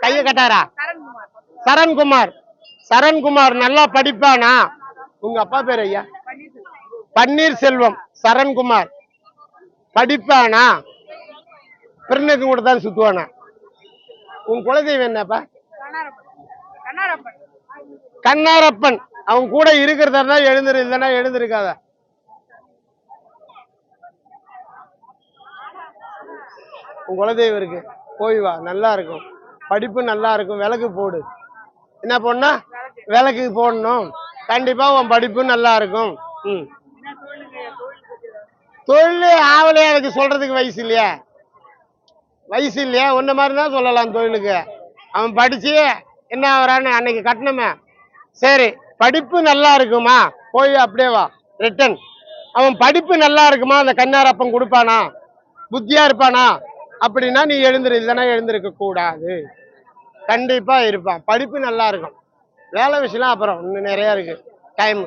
கைய கட்டாரா? சரண்குமார். சரண்குமார் நல்லா படிப்பானா? உங்க அப்பா பேர் ஐயா? பன்னீர்செல்வம். சரண்குமார் படிப்பானா? பிறனுக்கு கூட தான் சுத்துவானா? உன் குலதெய்வம் என்னப்பா? கண்ணாரப்பன். அவன் கூட இருக்கிறதா எழுந்திரு, இல்லைன்னா எழுந்திருக்காத. உன் குலதெய்வம் இருக்கு, போய் வா, நல்லா இருக்கும், படிப்பு நல்லா இருக்கும். விளக்கு போடு. என்ன போடனா? விளக்கு போடணும். கண்டிப்பா உன் படிப்பு நல்லா இருக்கும். தொழில் ஆவலையா? எனக்கு சொல்றதுக்கு வயசு இல்லையா? வயசு இல்லையா? ஒன்ன மாதிரிதான் சொல்லலாம் தொழிலுக்கு. அவன் படிச்சு என்ன ஆகிறான்னு அன்னைக்கு கட்டணுமே. சரி, படிப்பு நல்லா இருக்குமா? போய் அப்படியே வா, ரிட்டன். அவன் படிப்பு நல்லா இருக்குமா? அந்த கண்ணாரப்பன் கொடுப்பானா? புத்தியா இருப்பானா? அப்படின்னா நீ எழுந்திரு, இல்லைன்னா எழுந்திருக்க கூடாது. கண்டிப்பா இருப்பான். படிப்பு நல்லா இருக்கும். வேலை விஷயம் அப்புறம் இன்னும் நிறைய இருக்கு டைம்.